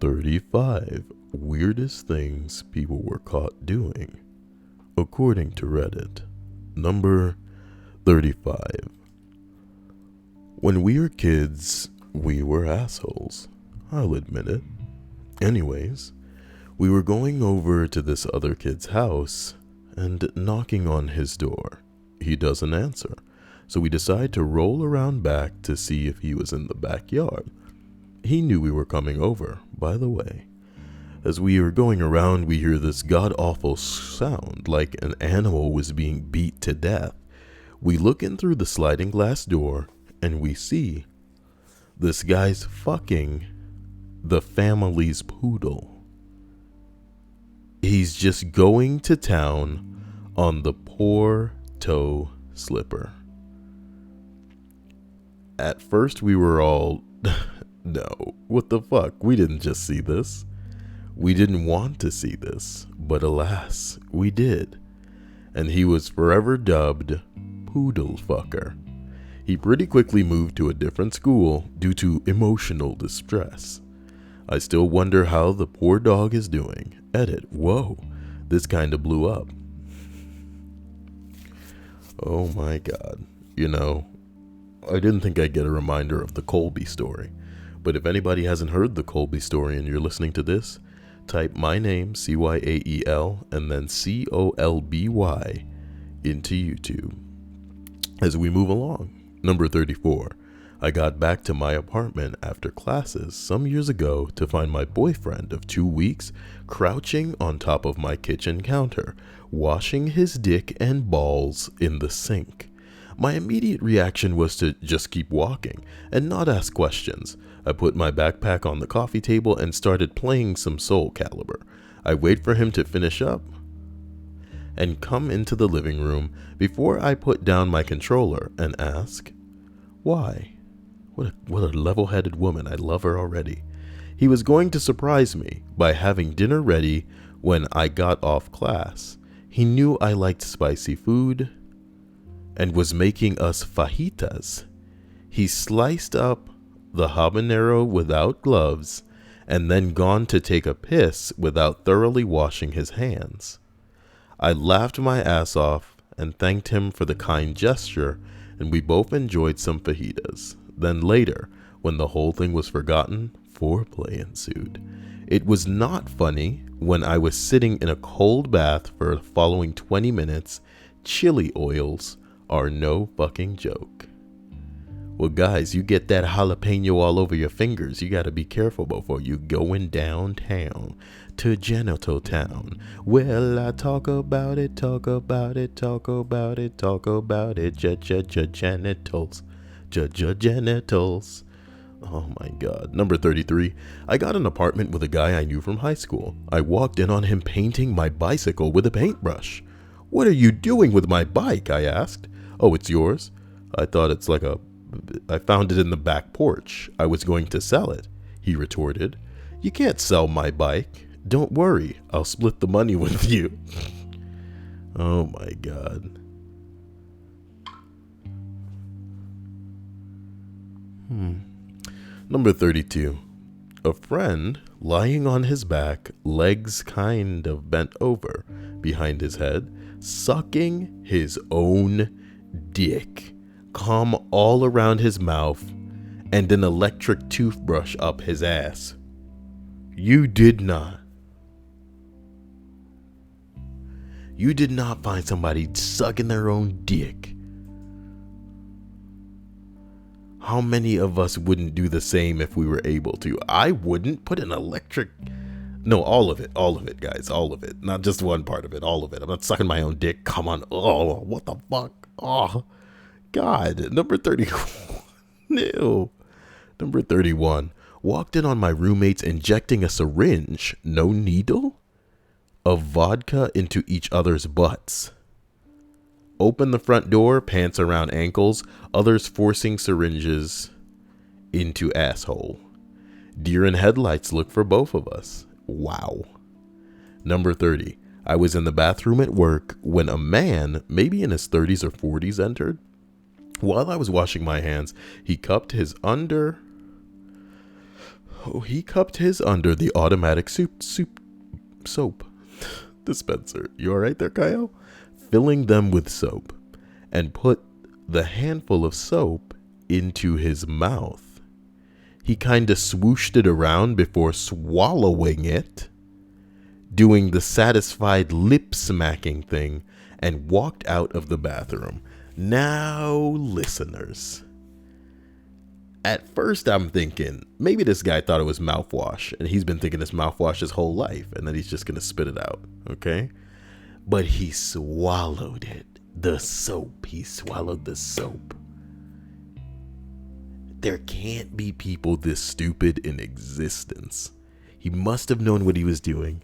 35 weirdest things people were caught doing, according to Reddit. Number 35. When we were kids, we were assholes. I'll admit it. Anyways, we were going over to this other kid's house and knocking on his door. He doesn't answer, so we decide to roll around back to see if he was in the backyard. He knew we were coming over, by the way. As we are going around, we hear this god-awful sound like an animal was being beat to death. We look in through the sliding glass door, and we see this guy's fucking the family's poodle. He's just going to town on the poor toe slipper. At first we were all, no, what the fuck? We didn't just see this. We didn't want to see this, but alas, we did. And he was forever dubbed Poodle Fucker. He pretty quickly moved to a different school due to emotional distress. I still wonder how the poor dog is doing. Edit, whoa, this kinda blew up. Oh my god. You know, I didn't think I'd get a reminder of the Colby story. But if anybody hasn't heard the Colby story and you're listening to this, type my name, Cyael, and then Colby into YouTube. As we move along, number 34. I got back to my apartment after classes some years ago to find my boyfriend of 2 weeks crouching on top of my kitchen counter, washing his dick and balls in the sink. My immediate reaction was to just keep walking and not ask questions. I put my backpack on the coffee table and started playing some Soul Calibur. I wait for him to finish up and come into the living room before I put down my controller and ask, why? What a level-headed woman. I love her already. He was going to surprise me by having dinner ready when I got off class. He knew I liked spicy food and was making us fajitas. He sliced up the habanero without gloves and then gone to take a piss without thoroughly washing his hands. I laughed my ass off and thanked him for the kind gesture, and we both enjoyed some fajitas. Then later, when the whole thing was forgotten, foreplay ensued. It was not funny when I was sitting in a cold bath for the following 20 minutes. Chili oils are no fucking joke. Well, guys, you get that jalapeno all over your fingers. You gotta be careful before you going downtown to Genital Town. Well, I talk about it, talk about it, talk about it, talk about it. Genitals. Genitals. Oh my god. Number 33. I got an apartment with a guy I knew from high school. I walked in on him painting my bicycle with a paintbrush. What are you doing with my bike? I asked. Oh, it's yours? I found it in the back porch. I was going to sell it. He retorted. You can't sell my bike. Don't worry. I'll split the money with you. Oh my god. Number 32. A friend lying on his back, legs kind of bent over behind his head, sucking his own dick, cum all around his mouth, and an electric toothbrush up his ass. You did not find somebody sucking their own dick. How many of us wouldn't do the same if we were able to? I wouldn't. Put an electric... No, all of it, guys, all of it. Not just one part of it, all of it. I'm not sucking my own dick. Come on. Oh, what the fuck? Oh, God. Number 31. Ew. Number 31. Walked in on my roommates injecting a syringe, no needle, of vodka into each other's butts. Open the front door, pants around ankles, others forcing syringes into asshole. Deer in headlights look for both of us. Wow. Number 30. I was in the bathroom at work when a man, maybe in his 30s or 40s, entered. While I was washing my hands, he cupped his Oh, he cupped his under the automatic soap dispenser. You alright there, Kyle? Filling them with soap, and put the handful of soap into his mouth. He kinda swooshed it around before swallowing it, doing the satisfied lip smacking thing, and walked out of the bathroom. Now, listeners, at first I'm thinking maybe this guy thought it was mouthwash and he's been thinking it's mouthwash his whole life and then he's just gonna spit it out, okay? But he swallowed it. The soap. He swallowed the soap. There can't be people this stupid in existence. He must have known what he was doing.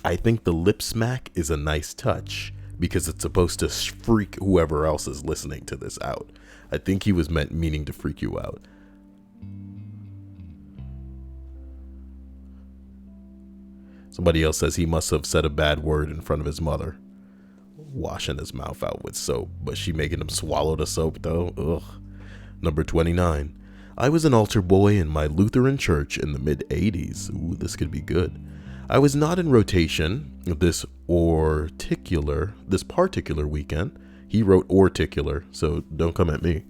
I think the lip smack is a nice touch because it's supposed to freak whoever else is listening to this out. I think he was meaning to freak you out. Somebody else says he must have said a bad word in front of his mother, washing his mouth out with soap, but she making him swallow the soap though. Ugh. Number 29. I was an altar boy in my Lutheran church in the mid-80s. Ooh, this could be good. I was not in rotation this particular weekend. He wrote orticular, so don't come at me.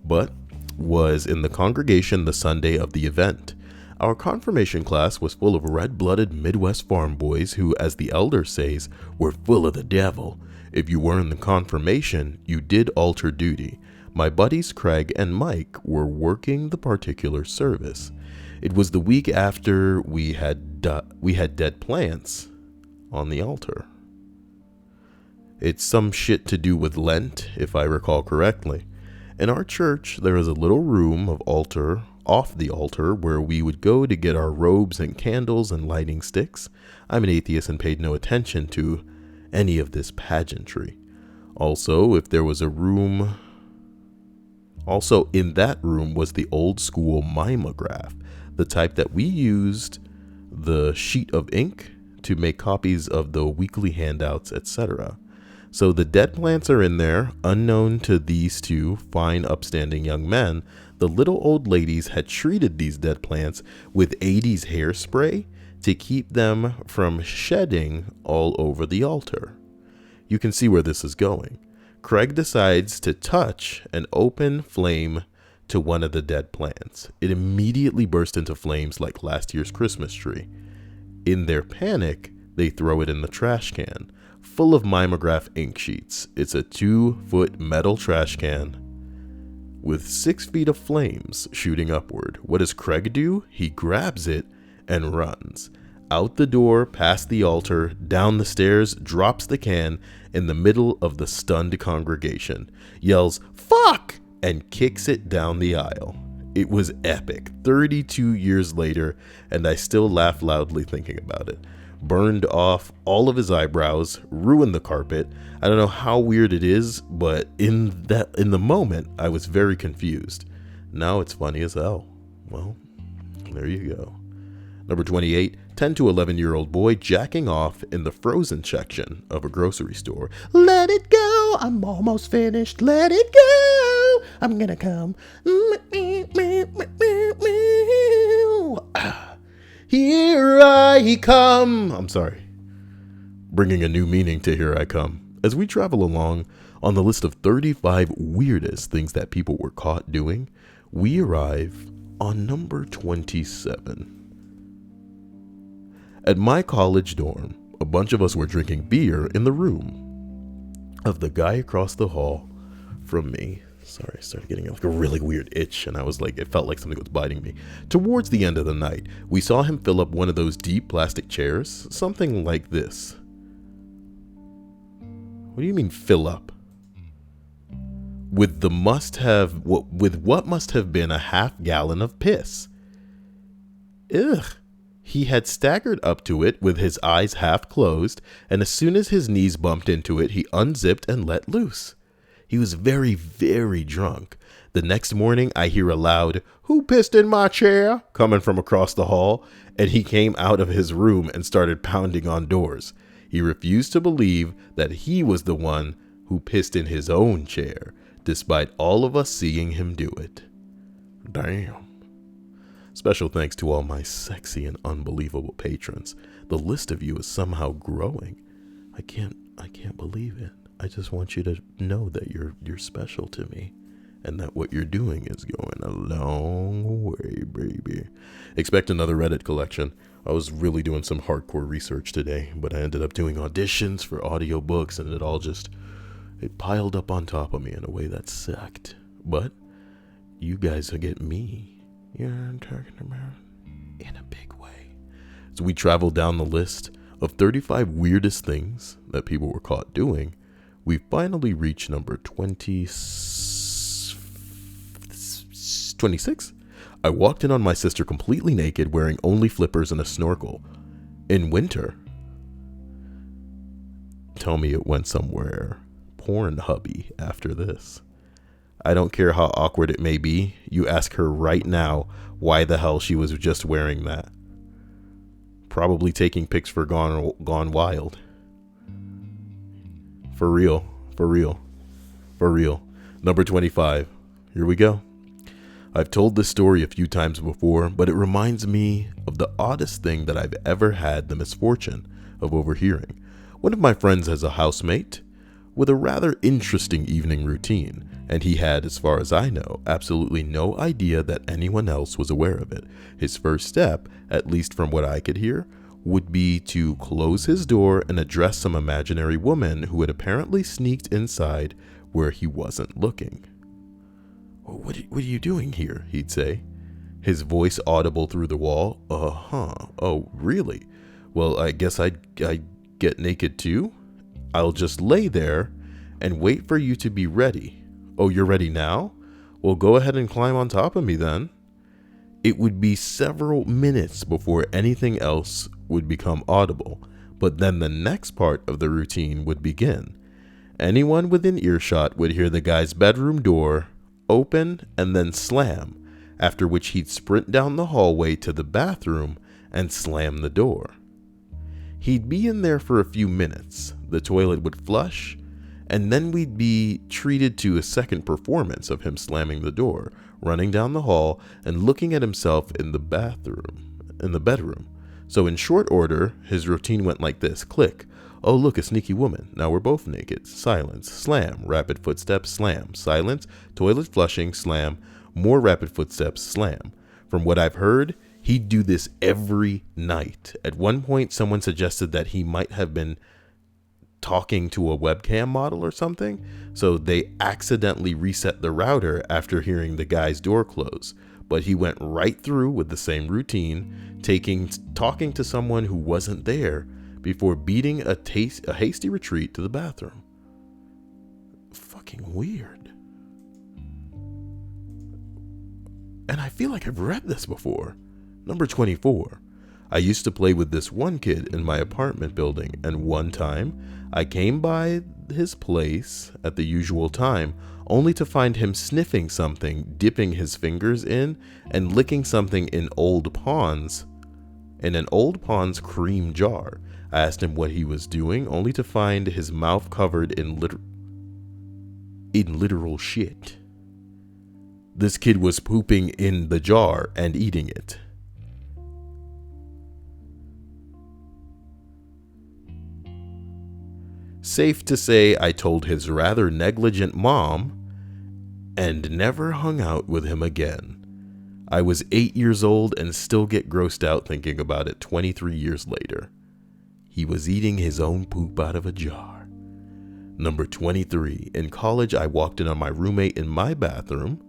But was in the congregation the Sunday of the event. Our confirmation class was full of red-blooded Midwest farm boys who, as the elder says, were full of the devil. If you were in the confirmation, you did altar duty. My buddies Craig and Mike were working the particular service. It was the week after we had dead plants on the altar. It's some shit to do with Lent, if I recall correctly. In our church, there is a little room off the altar where we would go to get our robes and candles and lighting sticks. I'm an atheist and paid no attention to any of this pageantry. Also, in that room was the old school mimeograph, the type that we used the sheet of ink to make copies of the weekly handouts, etc. So the dead plants are in there, unknown to these two fine, upstanding young men. The little old ladies had treated these dead plants with 80s hairspray to keep them from shedding all over the altar. You can see where this is going. Craig decides to touch an open flame to one of the dead plants. It immediately burst into flames like last year's Christmas tree. In their panic, they throw it in the trash can, full of mimeograph ink sheets. It's a 2-foot metal trash can with 6 feet of flames shooting upward. What does Craig do? He grabs it and runs. Out the door, past the altar, down the stairs, drops the can in the middle of the stunned congregation, yells, "Fuck!" and kicks it down the aisle. It was epic. 32 years later, and I still laugh loudly thinking about it. Burned off all of his eyebrows, ruined the carpet. I don't know how weird it is, but in the moment, I was very confused. Now it's funny as hell. Well, there you go. Number 28, 10 to 11-year-old boy jacking off in the frozen section of a grocery store. Let it go, I'm almost finished. Let it go, I'm gonna come. Here I come. I'm sorry. Bringing a new meaning to Here I Come. As we travel along on the list of 35 weirdest things that people were caught doing, we arrive on number 27. At my college dorm, a bunch of us were drinking beer in the room of the guy across the hall from me. Sorry, I started getting like a really weird itch, and I was like, it felt like something was biting me. Towards the end of the night, we saw him fill up one of those deep plastic chairs, something like this. What do you mean fill up? With what must have been a half-gallon of piss. Ugh. He had staggered up to it with his eyes half closed, and as soon as his knees bumped into it, he unzipped and let loose. He was very, very drunk. The next morning, I hear a loud, "Who pissed in my chair?" coming from across the hall, and he came out of his room and started pounding on doors. He refused to believe that he was the one who pissed in his own chair, despite all of us seeing him do it. Damn. Special thanks to all my sexy and unbelievable patrons. The list of you is somehow growing. I can't believe it. I just want you to know that you're special to me, and that what you're doing is going a long way, baby. Expect another Reddit collection. I was really doing some hardcore research today, but I ended up doing auditions for audiobooks, and it piled up on top of me in a way that sucked. But you guys will get me. You know what I'm talking about? In a big way. So we traveled down the list of 35 weirdest things that people were caught doing. We finally reached number 26. I walked in on my sister completely naked, wearing only flippers and a snorkel. In winter. Tell me it went somewhere Pornhubby after this. I don't care how awkward it may be. You ask her right now why the hell she was just wearing that. Probably taking pics for Gone Wild. For real. Number 25. Here we go. I've told this story a few times before, but it reminds me of the oddest thing that I've ever had the misfortune of overhearing. One of my friends has a housemate with a rather interesting evening routine, and he had, as far as I know, absolutely no idea that anyone else was aware of it. His first step, at least from what I could hear, would be to close his door and address some imaginary woman who had apparently sneaked inside where he wasn't looking. What are you doing here? He'd say, his voice audible through the wall. Oh, really? Well, I guess I'd get naked too? I'll just lay there and wait for you to be ready. Oh, you're ready now? Well, go ahead and climb on top of me then. It would be several minutes before anything else would become audible, but then the next part of the routine would begin. Anyone within earshot would hear the guy's bedroom door open and then slam, after which he'd sprint down the hallway to the bathroom and slam the door. He'd be in there for a few minutes, the toilet would flush, and then we'd be treated to a second performance of him slamming the door, running down the hall, and looking at himself in the bedroom. So in short order, his routine went like this. Click. Oh, look, a sneaky woman. Now we're both naked. Silence. Slam. Rapid footsteps. Slam. Silence. Toilet flushing. Slam. More rapid footsteps. Slam. From what I've heard, he'd do this every night. At one point, someone suggested that he might have been talking to a webcam model or something, so they accidentally reset the router after hearing the guy's door close. But he went right through with the same routine, talking to someone who wasn't there, before beating a hasty retreat to the bathroom. Fucking weird. And I feel like I've read this before. Number 24. I used to play with this one kid in my apartment building, and one time I came by his place at the usual time, only to find him sniffing something, dipping his fingers in, and licking something in an old Pond's cream jar. I asked him what he was doing, only to find his mouth covered in literal shit. This kid was pooping in the jar and eating it. Safe to say, I told his rather negligent mom and never hung out with him again. I was 8 years old and still get grossed out thinking about it 23 years later. He was eating his own poop out of a jar. Number 23. In college, I walked in on my roommate in my bathroom,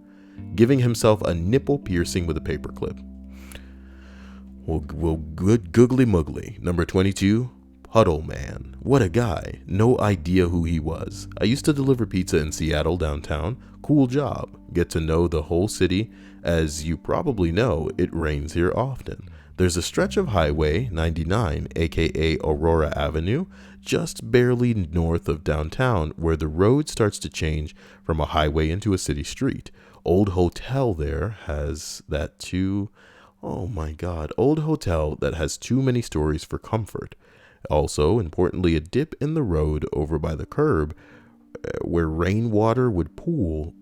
giving himself a nipple piercing with a paperclip. Well, good googly muggly. Number 22. Puddle man. What a guy. No idea who he was. I used to deliver pizza in Seattle downtown. Cool job. Get to know the whole city. As you probably know, it rains here often. There's a stretch of Highway 99, aka Aurora Avenue, just barely north of downtown, where the road starts to change from a highway into a city street. Old hotel there has that too. Oh my God. Old hotel that has too many stories for comfort. Also, importantly, a dip in the road over by the curb where rainwater would pool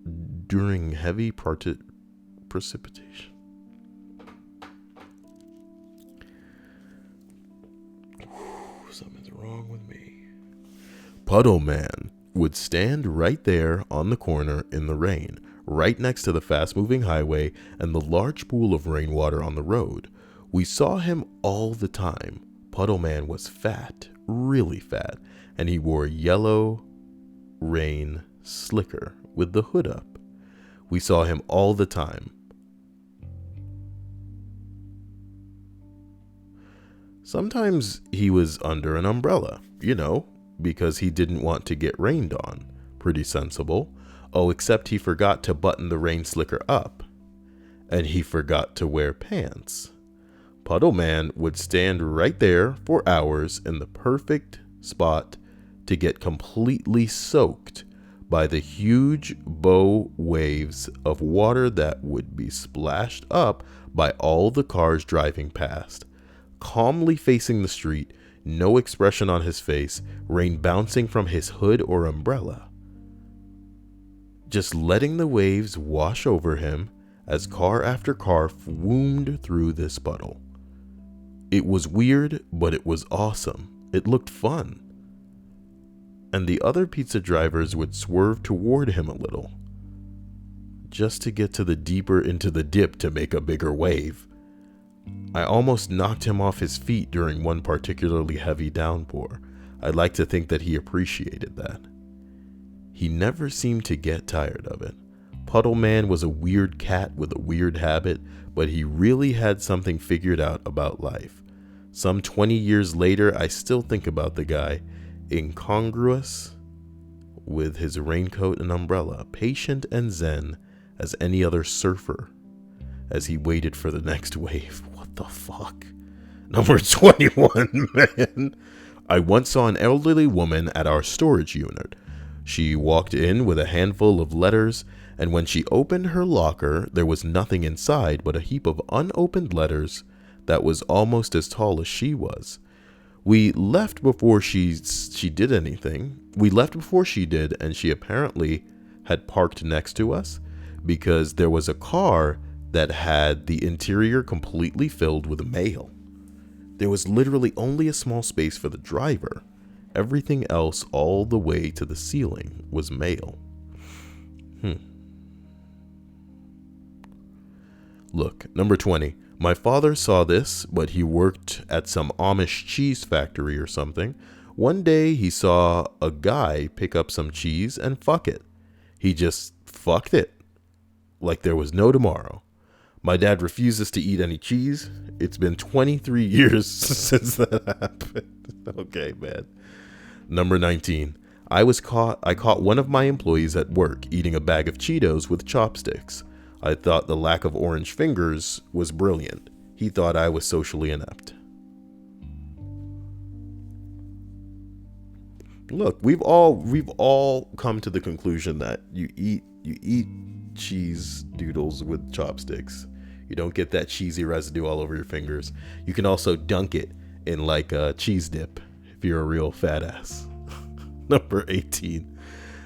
during heavy precipitation. Something's wrong with me. Puddle Man would stand right there on the corner in the rain, right next to the fast-moving highway and the large pool of rainwater on the road. We saw him all the time. Puddle Man was fat, really fat, and he wore yellow rain slicker with the hood up. We saw him all the time. Sometimes he was under an umbrella, because he didn't want to get rained on. Pretty sensible. Oh, except he forgot to button the rain slicker up. And he forgot to wear pants. Puddle Man would stand right there for hours in the perfect spot to get completely soaked by the huge bow waves of water that would be splashed up by all the cars driving past. Calmly facing the street, no expression on his face, rain bouncing from his hood or umbrella. Just letting the waves wash over him as car after car foomed through this puddle. It was weird, but it was awesome. It looked fun. And the other pizza drivers would swerve toward him a little, just to get to the deeper into the dip to make a bigger wave. I almost knocked him off his feet during one particularly heavy downpour. I'd like to think that he appreciated that. He never seemed to get tired of it. Puddle Man was a weird cat with a weird habit, but he really had something figured out about life. Some 20 years later, I still think about the guy, incongruous with his raincoat and umbrella, patient and zen as any other surfer, as he waited for the next wave. What the fuck? Number 21, man. I once saw an elderly woman at our storage unit. She walked in with a handful of letters, and when she opened her locker, there was nothing inside but a heap of unopened letters that was almost as tall as she was. We left before she did anything. We left before she did, and she apparently had parked next to us because there was a car that had the interior completely filled with mail. There was literally only a small space for the driver. Everything else, all the way to the ceiling, was mail. Look, number 20. My father saw this, but he worked at some Amish cheese factory or something. One day he saw a guy pick up some cheese and fuck it. He just fucked it like there was no tomorrow. My dad refuses to eat any cheese. It's been 23 years since that happened. Okay, man. Number 19. I caught one of my employees at work eating a bag of Cheetos with chopsticks. I thought the lack of orange fingers was brilliant. He thought I was socially inept. Look, we've all come to the conclusion that you eat cheese doodles with chopsticks. You don't get that cheesy residue all over your fingers. You can also dunk it in like a cheese dip if you're a real fat ass. Number 18.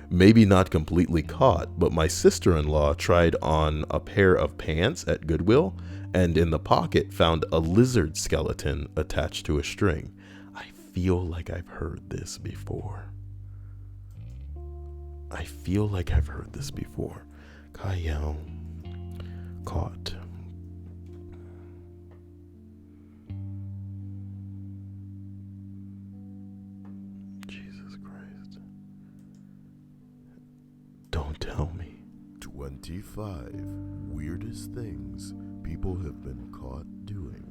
Maybe not completely caught, but my sister-in-law tried on a pair of pants at Goodwill and in the pocket found a lizard skeleton attached to a string. I feel like I've heard this before. Kyle caught. Jesus Christ. Don't tell me. 25 weirdest things people have been caught doing,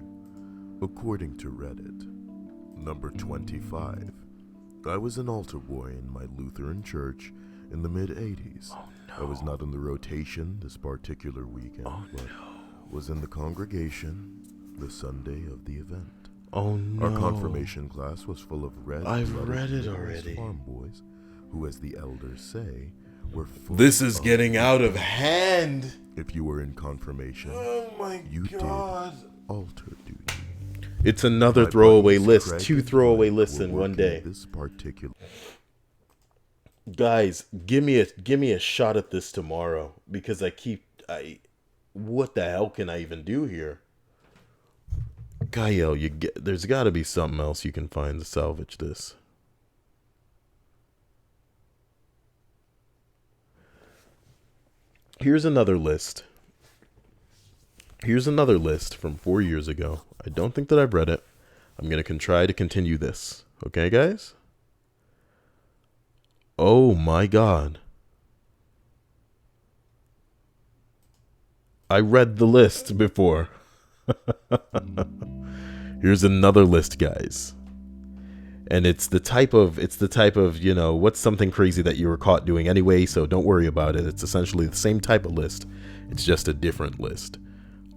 according to Reddit. Number 25. I was an altar boy in my Lutheran church in the mid-80s. Oh, no. I was not in the rotation this particular weekend, but was in the congregation the Sunday of the event. Oh no. Our confirmation class was full of I've read it already. Farm boys, who, as the elders say, were full. This is getting out of hand. If you were in confirmation, Oh my you God. did altar duty. It's another My throwaway buddies list. Craig 2 and throwaway Mike lists were in one working day. This particular. Guys, give me a shot at this tomorrow because what the hell can I even do here? Kyle, there's got to be something else you can find to salvage this. Here's another list. Here's another list from 4 years ago. I don't think that I've read it. I'm going to try to continue this. Okay, guys? Oh my God. I read the list before. Here's another list, guys. And it's the type of, you know, what's something crazy that you were caught doing anyway, so don't worry about it. It's essentially the same type of list. It's just a different list.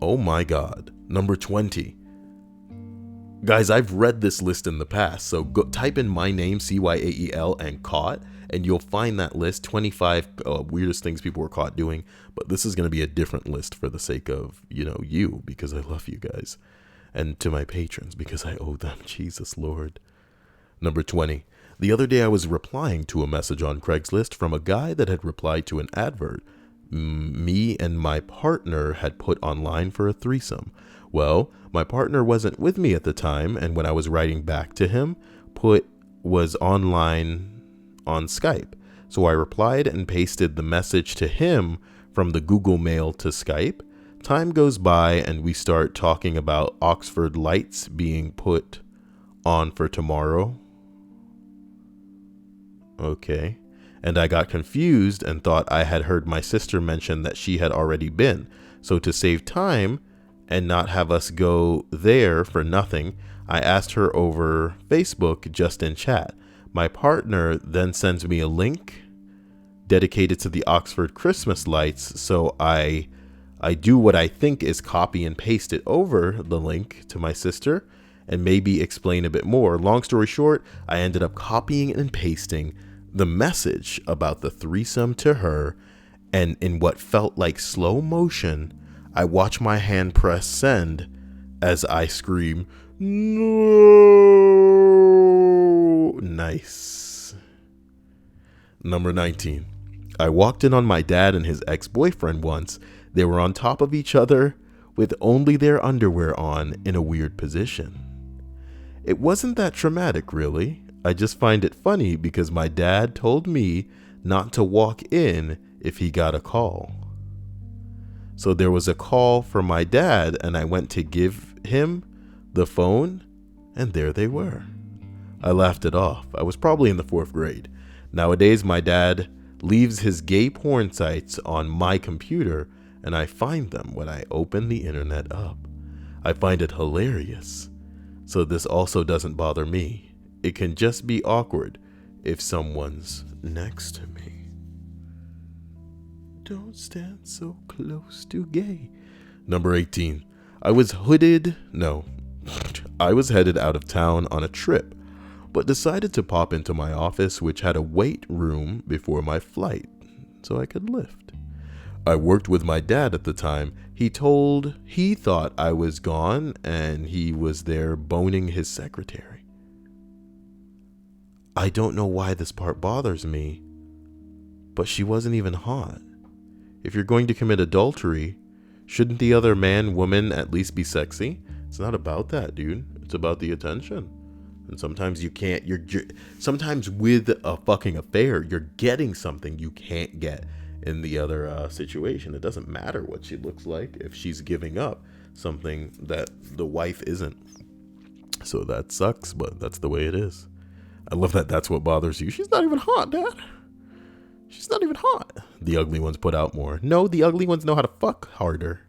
Oh my God. Number 20. Guys, I've read this list in the past, so go type in my name, Cyael, and caught, and you'll find that list, 25 weirdest things people were caught doing. But this is going to be a different list for the sake of, you know, you, because I love you guys. And to my patrons, because I owe them. Jesus Lord. Number 20. The other day I was replying to a message on Craigslist from a guy that had replied to an advert me and my partner had put online for a threesome. Well, my partner wasn't with me at the time, and when I was writing back to him, was online on Skype. So I replied and pasted the message to him from the Google Mail to Skype. Time goes by and we start talking about Oxford lights being put on for tomorrow. Okay. And I got confused and thought I had heard my sister mention that she had already been. So to save time and not have us go there for nothing, I asked her over Facebook just in chat. My partner then sends me a link dedicated to the Oxford Christmas lights, so I do what I think is copy and paste it over the link to my sister and maybe explain a bit more. Long story short, I ended up copying and pasting the message about the threesome to her, and in what felt like slow motion, I watch my hand press send as I scream, "No!" Nice. Number 19. I walked in on my dad and his ex-boyfriend once. They were on top of each other with only their underwear on in a weird position. It wasn't that traumatic, really. I just find it funny because my dad told me not to walk in if he got a call. So there was a call from my dad and I went to give him the phone and there they were. I laughed it off. I was probably in the 4th grade. Nowadays, my dad leaves his gay porn sites on my computer and I find them when I open the internet up. I find it hilarious. So this also doesn't bother me. It can just be awkward if someone's next to me. Don't stand so close to gay. Number 18. I was headed out of town on a trip, but decided to pop into my office, which had a wait room before my flight, so I could lift. I worked with my dad at the time. He thought I was gone and he was there boning his secretary. I don't know why this part bothers me, but she wasn't even hot. If you're going to commit adultery, shouldn't the other man, woman at least be sexy? It's not about that, dude. It's about the attention. And sometimes you can't, sometimes with a fucking affair, you're getting something you can't get in the other situation. It doesn't matter what she looks like if she's giving up something that the wife isn't. So that sucks, but that's the way it is. I love that that's what bothers you. She's not even hot, Dad. She's not even hot. The ugly ones put out more. No, the ugly ones know how to fuck harder.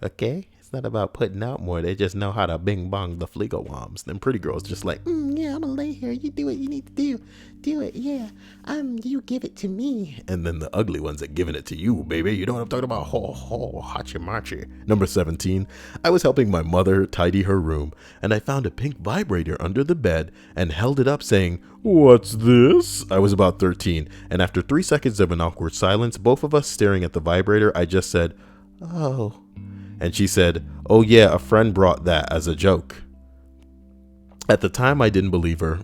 Okay? It's not about putting out more. They just know how to bing bong the fligowoms. Them pretty girls just like, yeah, I'm gonna lay here. You do what you need to do. Do it, yeah. You give it to me. And then the ugly ones are giving it to you, baby. You know what I'm talking about? Ho, ho, hachi machi. Number 17. I was helping my mother tidy her room, and I found a pink vibrator under the bed and held it up saying, "What's this?" I was about 13, and after 3 seconds of an awkward silence, both of us staring at the vibrator, I just said, "Oh." And she said, "Oh yeah, a friend brought that as a joke." At the time, I didn't believe her.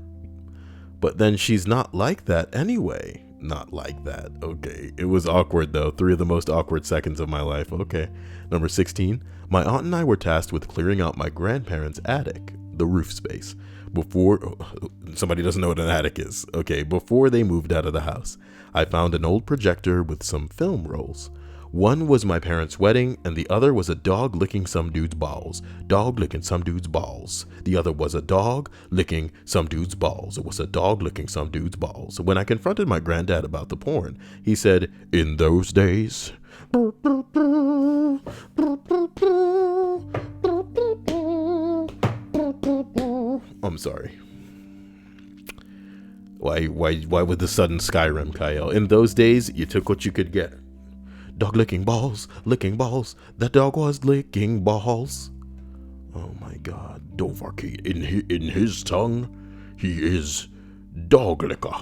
But then she's not like that anyway. not like that. Okay. It was awkward though. 3 of the most awkward seconds of my life. Okay. Number 16. My aunt and I were tasked with clearing out my grandparents' attic, the roof space, before somebody doesn't know what an attic is. Okay. Before they moved out of the house. I found an old projector with some film rolls. One was my parents' wedding, and the other was a dog licking some dude's balls. Dog licking some dude's balls. The other was a dog licking some dude's balls. It was a dog licking some dude's balls. When I confronted my granddad about the porn, he said, in those days... I'm sorry. Why with the sudden Skyrim, Kyle? In those days, you took what you could get. Dog licking balls, that dog was licking balls. Oh my god, Dovahkiin, in his tongue, he is dog licker.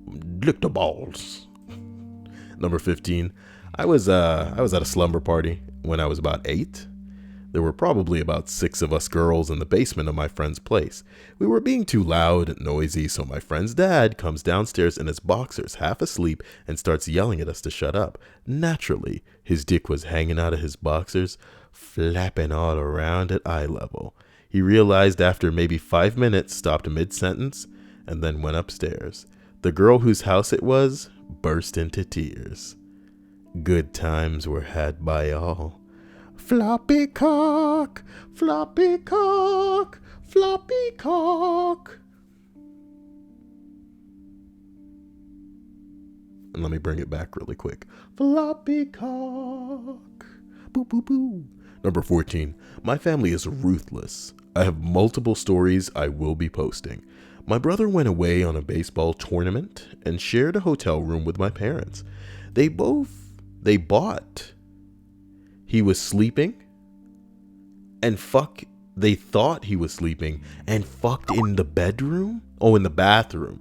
Lick the balls. Number 15, I was at a slumber party when I was about 8. There were probably about 6 of us girls in the basement of my friend's place. We were being too loud and noisy, so my friend's dad comes downstairs in his boxers, half asleep, and starts yelling at us to shut up. Naturally, his dick was hanging out of his boxers, flapping all around at eye level. He realized after maybe 5 minutes, stopped mid-sentence, and then went upstairs. The girl whose house it was burst into tears. Good times were had by all. Floppy cock, floppy cock, floppy cock. And let me bring it back really quick. Floppy cock. Boo, boo, boo. Number 14. My family is ruthless. I have multiple stories I will be posting. My brother went away on a baseball tournament and shared a hotel room with my parents. They bought. He was sleeping and they thought he was sleeping and fucked in the bedroom? Oh, in the bathroom.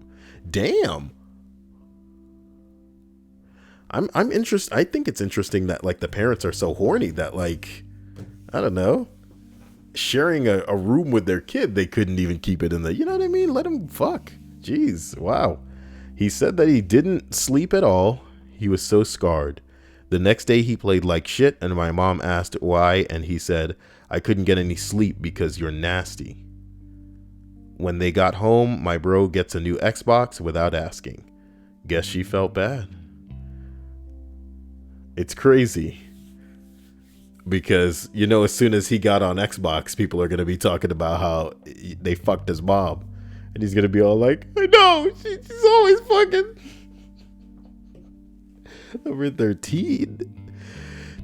Damn. I'm interested. I think it's interesting that like the parents are so horny that like, I don't know, sharing a room with their kid, they couldn't even keep it in the, you know what I mean? Let him fuck. Jeez. Wow. He said that he didn't sleep at all. He was so scarred. The next day he played like shit, and my mom asked why, and he said, I couldn't get any sleep because you're nasty. When they got home, my bro gets a new Xbox without asking. Guess she felt bad. It's crazy. Because, you know, as soon as he got on Xbox, people are going to be talking about how they fucked his mom. And he's going to be all like, I know, she's always fucking... Number 13.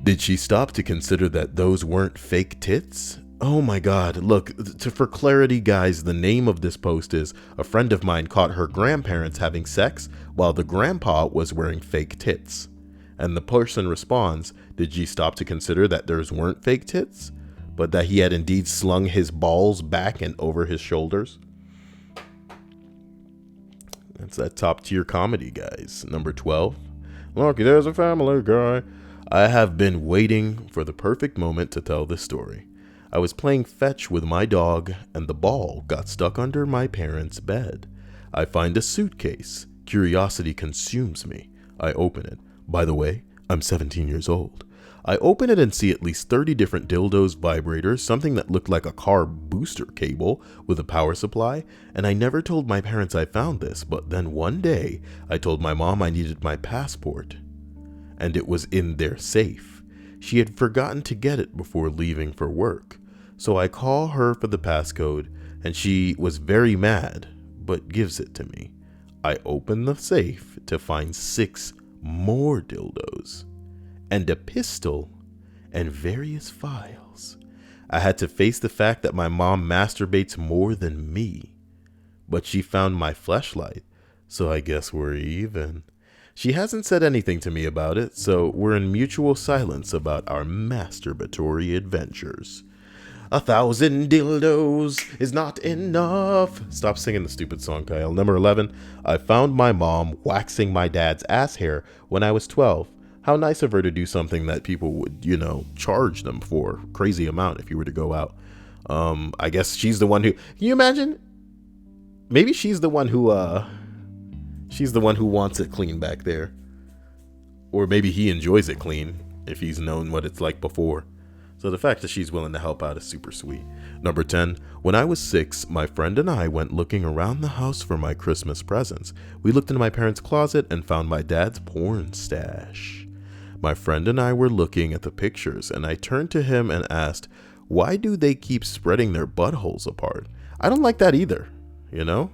Did she stop to consider that those weren't fake tits? Oh my god. Look, for clarity, guys, the name of this post is a friend of mine caught her grandparents having sex while the grandpa was wearing fake tits. And the person responds, did she stop to consider that those weren't fake tits, but that he had indeed slung his balls back and over his shoulders? That's that top tier comedy, guys. Number 12. Look, there's a family guy. I have been waiting for the perfect moment to tell this story. I was playing fetch with my dog, and the ball got stuck under my parents' bed. I find a suitcase. Curiosity consumes me. I open it. By the way, I'm 17 years old. I open it and see at least 30 different dildos, vibrators, something that looked like a car booster cable with a power supply, and I never told my parents I found this, but then one day I told my mom I needed my passport, and it was in their safe. She had forgotten to get it before leaving for work, so I call her for the passcode, and she was very mad, but gives it to me. I open the safe to find 6 more dildos and a pistol and various files. I had to face the fact that my mom masturbates more than me, but she found my fleshlight, so I guess we're even. She hasn't said anything to me about it, so we're in mutual silence about our masturbatory adventures. 1,000 dildos is not enough. Stop singing the stupid song, Kyle. Number 11. I found my mom waxing my dad's ass hair when I was 12. How nice of her to do something that people would, you know, charge them for. Crazy amount if you were to go out. I guess she's the one who... Can you imagine? Maybe she's the one who She's the one who wants it clean back there. Or maybe he enjoys it clean if he's known what it's like before. So the fact that she's willing to help out is super sweet. Number 10. When I was 6, my friend and I went looking around the house for my Christmas presents. We looked into my parents' closet and found my dad's porn stash. My friend and I were looking at the pictures, and I turned to him and asked, why do they keep spreading their buttholes apart? I don't like that either, you know?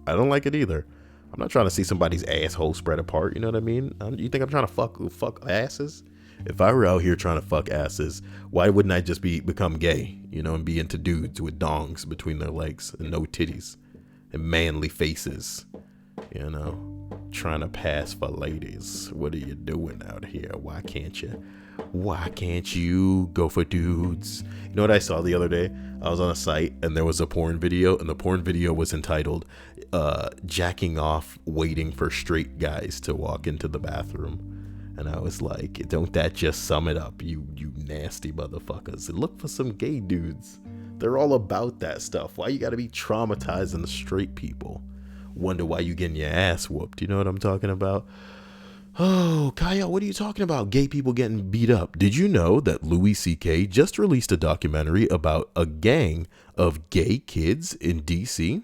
I don't like it either. I'm not trying to see somebody's asshole spread apart, you know what I mean? You think I'm trying to fuck asses? If I were out here trying to fuck asses, why wouldn't I just become gay, you know, and be into dudes with dongs between their legs and no titties and manly faces, you know, trying to pass for ladies? What are you doing out here? Why can't you go for dudes? You know what I saw the other day? I was on a site and there was a porn video, and the porn video was entitled jacking off waiting for straight guys to walk into the bathroom. And I was like, don't that just sum it up, you nasty motherfuckers? Look for some gay dudes. They're all about that stuff. Why you gotta be traumatizing the straight people? Wonder why you getting your ass whooped. You know what I'm talking about? Oh, Kyle, what are you talking about? Gay people getting beat up. Did you know that Louis C.K. just released a documentary about a gang of gay kids in DC?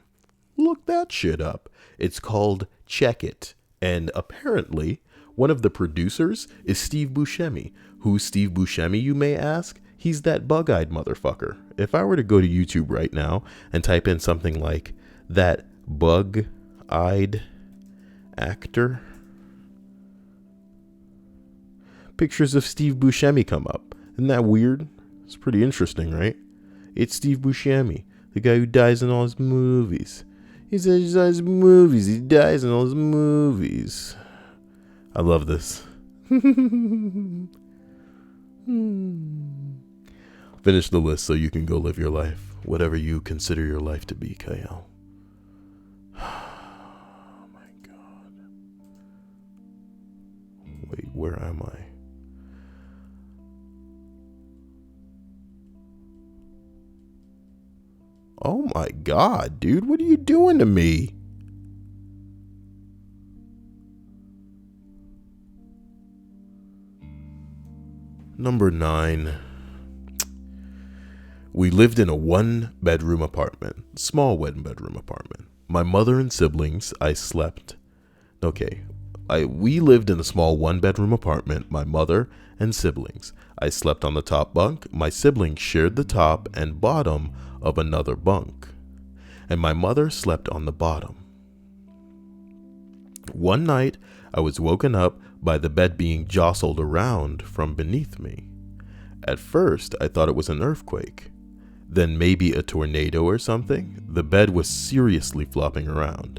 Look that shit up. It's called Check It. And apparently, one of the producers is Steve Buscemi. Who's Steve Buscemi, you may ask? He's that bug-eyed motherfucker. If I were to go to YouTube right now and type in something like that bug-eyed actor, pictures of Steve Buscemi come up. Isn't that weird? It's pretty interesting, right? It's Steve Buscemi, the guy who dies in all his movies. He says he dies in movies. He dies in all his movies. I love this. Finish the list so you can go live your life. Whatever you consider your life to be, Kyle. Oh my God. Wait, where am I? Oh my God, dude, what are you doing to me? Number 9. We lived in a 1-bedroom apartment, small 1-bedroom apartment. My mother and siblings, we lived in a small 1-bedroom apartment, my mother and siblings. I slept on the top bunk. My siblings shared the top and bottom of another bunk, and my mother slept on the bottom. One night, I was woken up by the bed being jostled around from beneath me. At first, I thought it was an earthquake, then maybe a tornado or something. The bed was seriously flopping around.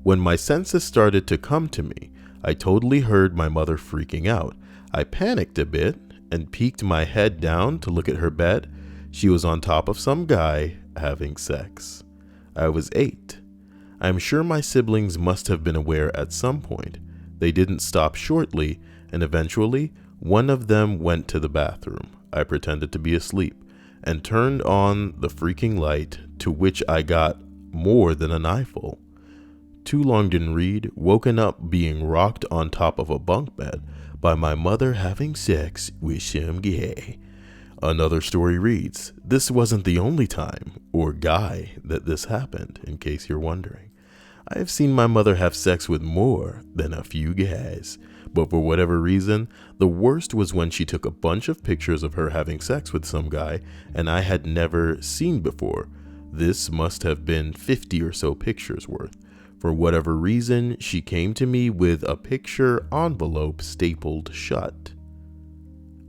When my senses started to come to me, I totally heard my mother freaking out. I panicked a bit and peeked my head down to look at her bed. She was on top of some guy having sex. I was 8. I'm sure my siblings must have been aware at some point. They didn't stop shortly, and eventually, one of them went to the bathroom. I pretended to be asleep and turned on the freaking light, to which I got more than an eyeful. Too long didn't read, woken up being rocked on top of a bunk bed by my mother having sex with some guy. Another story reads, this wasn't the only time or guy that this happened, in case you're wondering. I have seen my mother have sex with more than a few guys, but for whatever reason, the worst was when she took a bunch of pictures of her having sex with some guy and I had never seen before. This must have been 50 or so pictures worth. For whatever reason, she came to me with a picture envelope stapled shut,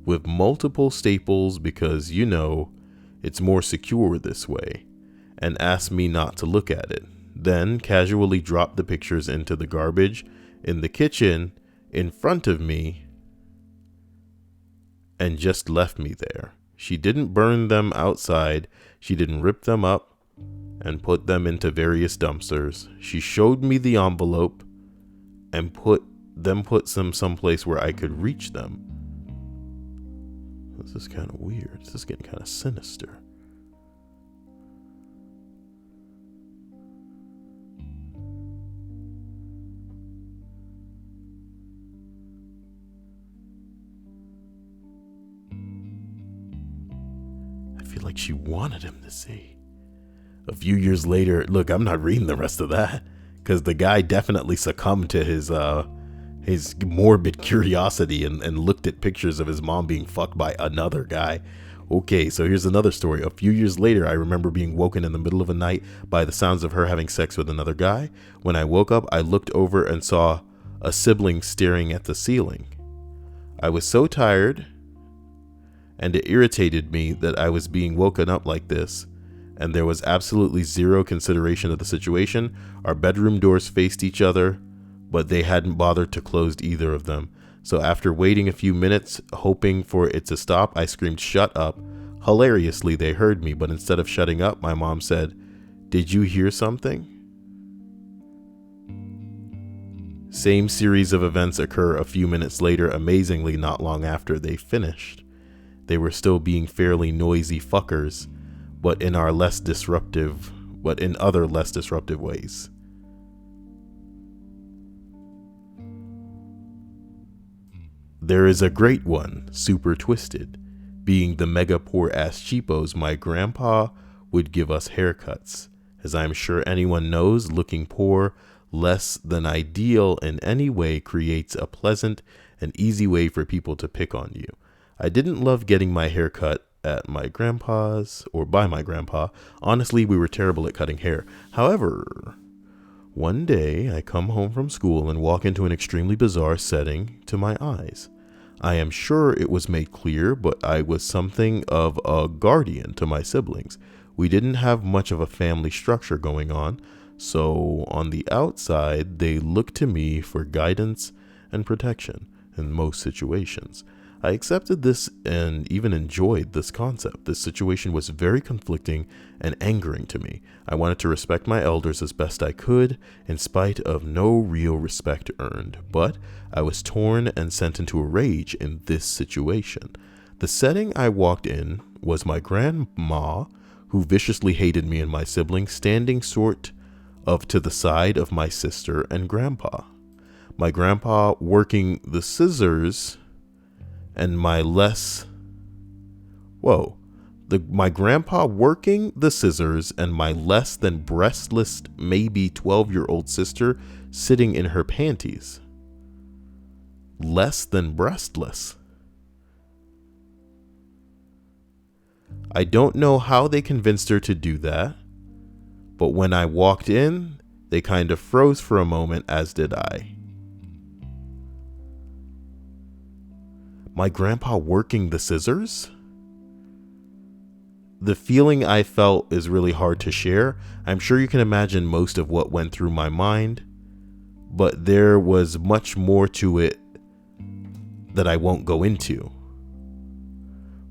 with multiple staples because, you know, it's more secure this way, and asked me not to look at it. Then casually dropped the pictures into the garbage in the kitchen in front of me and just left me there. She didn't burn them outside. She didn't rip them up and put them into various dumpsters. She showed me the envelope and put them someplace where I could reach them. This is kind of weird. This is getting kind of sinister. like she wanted him to see. A few years later, look, I'm not reading the rest of that, because the guy definitely succumbed to his morbid curiosity and looked at pictures of his mom being fucked by another guy. Okay, so here's another story. A few years later, I remember being woken in the middle of the night by the sounds of her having sex with another guy. When I woke up, I looked over and saw a sibling staring at the ceiling. I was so tired, and it irritated me that I was being woken up like this, and there was absolutely zero consideration of the situation. Our bedroom doors faced each other, but they hadn't bothered to close either of them. So after waiting a few minutes, hoping for it to stop, I screamed, "Shut up." Hilariously, they heard me, but instead of shutting up, my mom said, "Did you hear something?" Same series of events occur a few minutes later, amazingly not long after they finished. They were still being fairly noisy fuckers, but in other less disruptive ways. There is a great one, Super Twisted. Being the mega poor ass cheapos, my grandpa would give us haircuts. As I'm sure anyone knows, looking poor, less than ideal in any way, creates a pleasant and easy way for people to pick on you. I didn't love getting my hair cut at my grandpa's or by my grandpa. Honestly, we were terrible at cutting hair. However, one day I come home from school and walk into an extremely bizarre setting to my eyes. I am sure it was made clear, but I was something of a guardian to my siblings. We didn't have much of a family structure going on, so on the outside, they looked to me for guidance and protection in most situations. I accepted this and even enjoyed this concept. This situation was very conflicting and angering to me. I wanted to respect my elders as best I could, in spite of no real respect earned, but I was torn and sent into a rage in this situation. The setting I walked in was my grandma, who viciously hated me and my siblings, standing sort of to the side of my sister and grandpa. My grandpa working the scissors and my grandpa working the scissors and my less than breastless, maybe 12-year-old sister sitting in her panties. Less than breastless. I don't know how they convinced her to do that, but when I walked in, they kind of froze for a moment, as did I. My grandpa working the scissors? The feeling I felt is really hard to share. I'm sure you can imagine most of what went through my mind, but there was much more to it that I won't go into.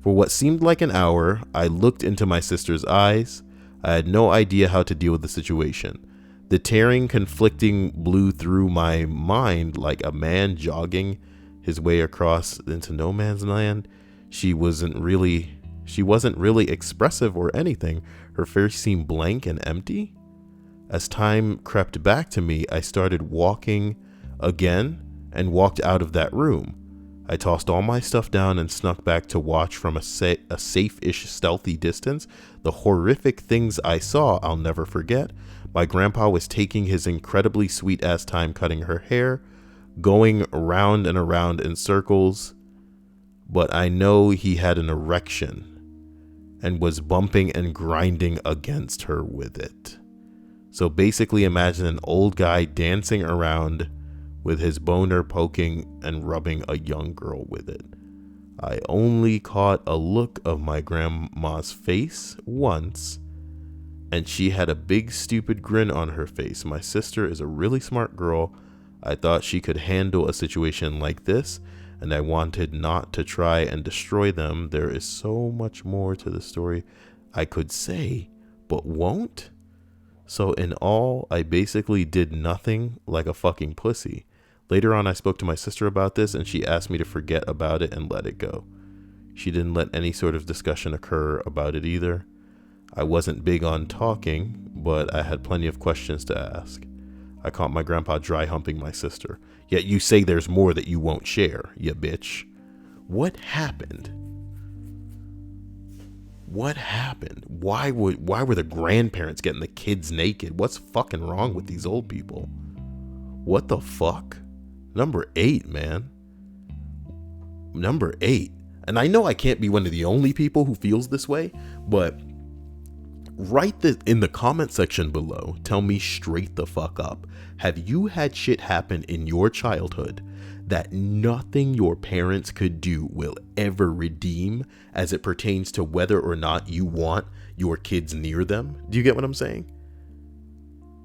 For what seemed like an hour, I looked into my sister's eyes. I had no idea how to deal with the situation. The tearing, conflicting blew through my mind like a man jogging his way across into no man's land. She wasn't really expressive or anything. Her face seemed blank and empty. As time crept back to me, I started walking again and walked out of that room. I tossed all my stuff down and snuck back to watch from a safe-ish stealthy distance. The horrific things I saw I'll never forget. My grandpa was taking his incredibly sweet-ass time cutting her hair, going around and around in circles, but I know he had an erection and was bumping and grinding against her with it. So basically imagine an old guy dancing around with his boner poking and rubbing a young girl with it. I only caught a look of my grandma's face once, and she had a big stupid grin on her face. My sister is a really smart girl. I thought she could handle a situation like this, and I wanted not to try and destroy them. There is so much more to the story I could say, but won't. So in all, I basically did nothing like a fucking pussy. Later on, I spoke to my sister about this, and she asked me to forget about it and let it go. She didn't let any sort of discussion occur about it either. I wasn't big on talking, but I had plenty of questions to ask. I caught my grandpa dry humping my sister. Yet you say there's more that you won't share, you bitch. What happened? What happened? Why were the grandparents getting the kids naked? What's fucking wrong with these old people? What the fuck? Number 8, man. Number 8. And I know I can't be one of the only people who feels this way, but write this in the comment section below. Tell me straight the fuck up. Have you had shit happen in your childhood that nothing your parents could do will ever redeem as it pertains to whether or not you want your kids near them? Do you get what I'm saying?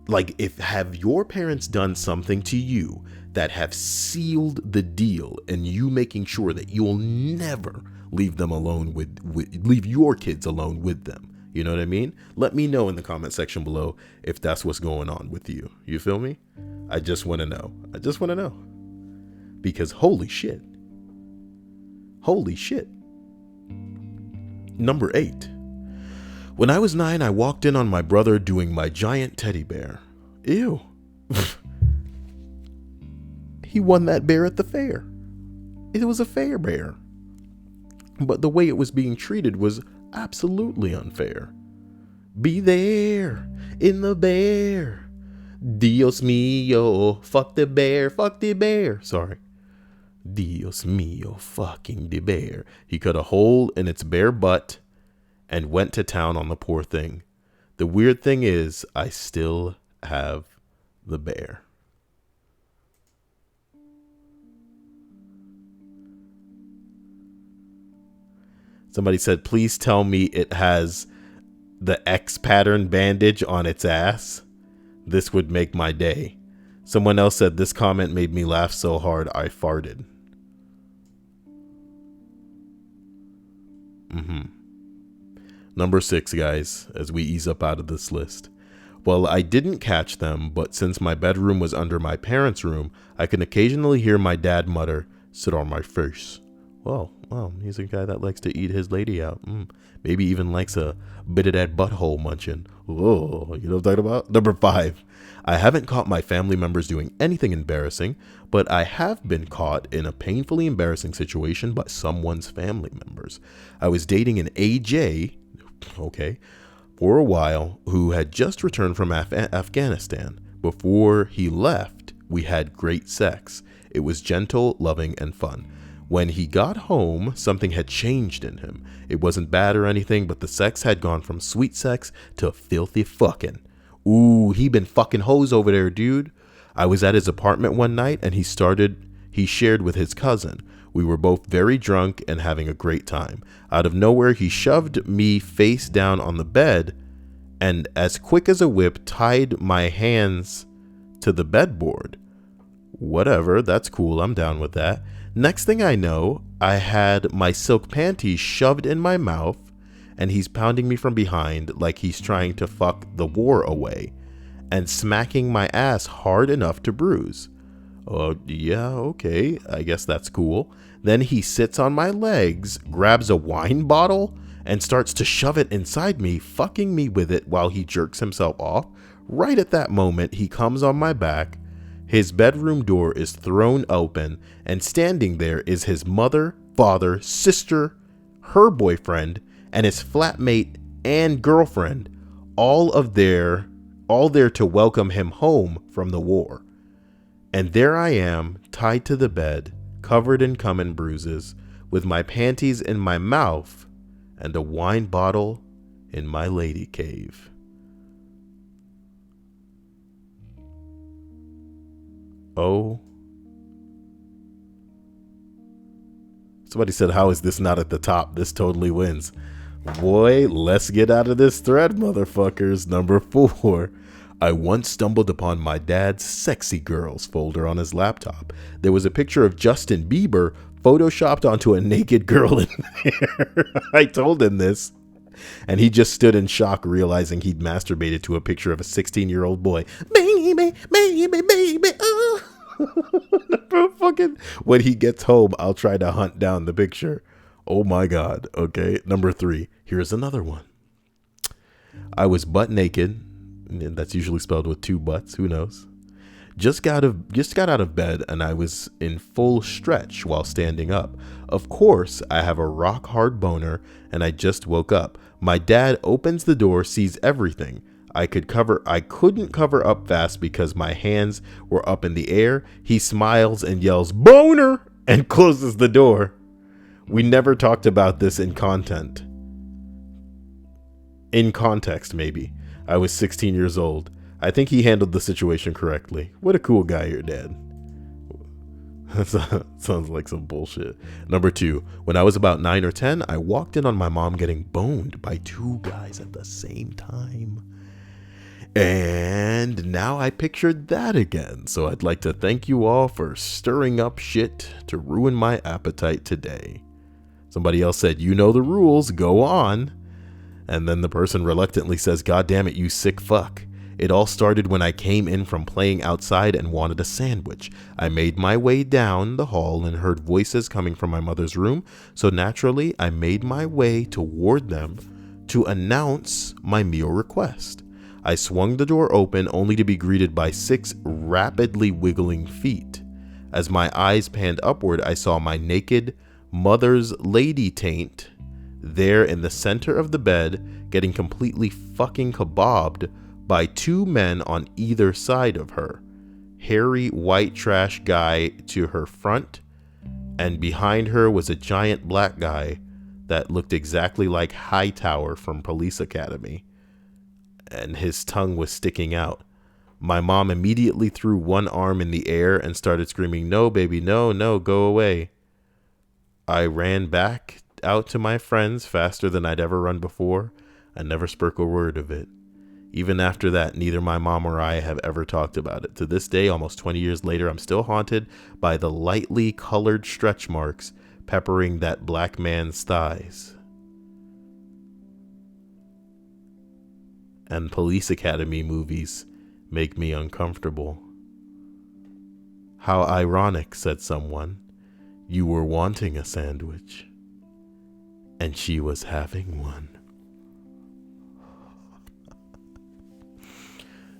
Like, have your parents done something to you that have sealed the deal and you making sure that you'll never leave them alone leave your kids alone with them? You know what I mean? Let me know in the comment section below if that's what's going on with you. You feel me? I just want to know. I just want to know. Because holy shit. Holy shit. Number 8. When I was 9, I walked in on my brother doing my giant teddy bear. Ew. He won that bear at the fair. It was a fair bear. But the way it was being treated was absolutely unfair. Be there in the bear. Dios mío. Fuck the bear. Fuck the bear. Sorry. Dios mío. Fucking the bear. He cut a hole in its bare butt and went to town on the poor thing. The weird thing is, I still have the bear. Somebody said, please tell me it has the X pattern bandage on its ass. This would make my day. Someone else said, this comment made me laugh so hard I farted. Number 6, guys, as we ease up out of this list. Well, I didn't catch them, but since my bedroom was under my parents' room, I can occasionally hear my dad mutter, sit on my face. Well, he's a guy that likes to eat his lady out. Maybe even likes a bit of that butthole munching. Oh, you know what I'm talking about? Number 5. I haven't caught my family members doing anything embarrassing, but I have been caught in a painfully embarrassing situation by someone's family members. I was dating an AJ, for a while, who had just returned from Afghanistan. Before he left, we had great sex. It was gentle, loving, and fun. When he got home, something had changed in him. It wasn't bad or anything, but the sex had gone from sweet sex to filthy fucking. Ooh, he been fucking hoes over there, dude. I was at his apartment one night and he shared with his cousin. We were both very drunk and having a great time. Out of nowhere, he shoved me face down on the bed and as quick as a whip tied my hands to the bedboard. Whatever, that's cool. I'm down with that. Next thing I know, I had my silk panties shoved in my mouth and he's pounding me from behind like he's trying to fuck the war away and smacking my ass hard enough to bruise. Oh, yeah, okay, I guess that's cool. Then he sits on my legs, grabs a wine bottle, and starts to shove it inside me, fucking me with it while he jerks himself off. Right at that moment, he comes on my back. His bedroom door is thrown open, and standing there is his mother, father, sister, her boyfriend, and his flatmate and girlfriend, all there to welcome him home from the war. And there I am, tied to the bed, covered in cum and bruises, with my panties in my mouth and a wine bottle in my lady cave. Oh. Somebody said, how is this not at the top? This totally wins. Boy, let's get out of this thread, motherfuckers. Number 4. I once stumbled upon my dad's sexy girls folder on his laptop. There was a picture of Justin Bieber photoshopped onto a naked girl in there. I told him this, and he just stood in shock, realizing he'd masturbated to a picture of a 16-year-old boy. Baby, baby, baby, oh. Fucking, when he gets home, I'll try to hunt down the picture. Oh my God. Okay. Number 3. Here's another one. I was butt naked. And that's usually spelled with 2 butts. Who knows? Just got out of bed and I was in full stretch while standing up. Of course, I have a rock hard boner and I just woke up. My dad opens the door, sees everything. I couldn't cover up fast because my hands were up in the air. He smiles and yells, "Boner!" and closes the door. We never talked about this in context, maybe. I was 16 years old. I think he handled the situation correctly. What a cool guy, your dad. That sounds like some bullshit. Number 2, when I was about 9 or 10, I walked in on my mom getting boned by 2 guys at the same time. And now I pictured that again. So I'd like to thank you all for stirring up shit to ruin my appetite today. Somebody else said, "You know the rules, go on." And then the person reluctantly says, "God damn it, you sick fuck. It all started when I came in from playing outside and wanted a sandwich. I made my way down the hall and heard voices coming from my mother's room. So naturally, I made my way toward them to announce my meal request. I swung the door open only to be greeted by 6 rapidly wiggling feet. As my eyes panned upward, I saw my naked mother's lady taint there in the center of the bed, getting completely fucking kebabbed by 2 men on either side of her. Hairy white trash guy to her front, and behind her was a giant black guy that looked exactly like Hightower from Police Academy, and his tongue was sticking out. My mom immediately threw one arm in the air and started screaming, "No, baby, no, no, go away." I ran back out to my friends faster than I'd ever run before. I never spoke a word of it. Even after that, neither my mom or I have ever talked about it. To this day, almost 20 years later, I'm still haunted by the lightly colored stretch marks peppering that black man's thighs. And Police Academy movies make me uncomfortable. How ironic, said someone. You were wanting a sandwich, and she was having one.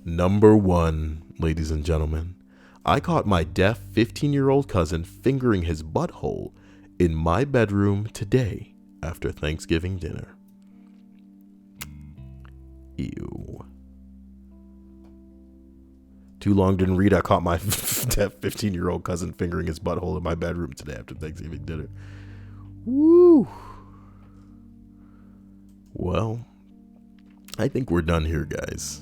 Number 1, ladies and gentlemen, I caught my deaf 15-year-old cousin fingering his butthole in my bedroom today after Thanksgiving dinner. Ew. Too long didn't read. I caught my deaf 15-year-old cousin fingering his butthole in my bedroom today after Thanksgiving dinner. Woo. Well, I think we're done here, guys.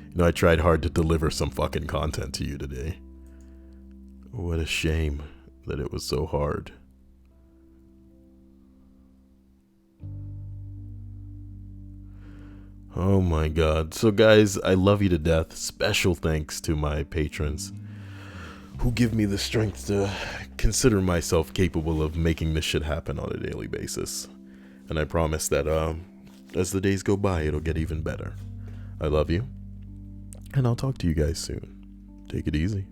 You know, I tried hard to deliver some fucking content to you today. What a shame that it was so hard. Oh my god. So guys, I love you to death. Special thanks to my patrons who give me the strength to consider myself capable of making this shit happen on a daily basis. And I promise that as the days go by, it'll get even better. I love you. And I'll talk to you guys soon. Take it easy.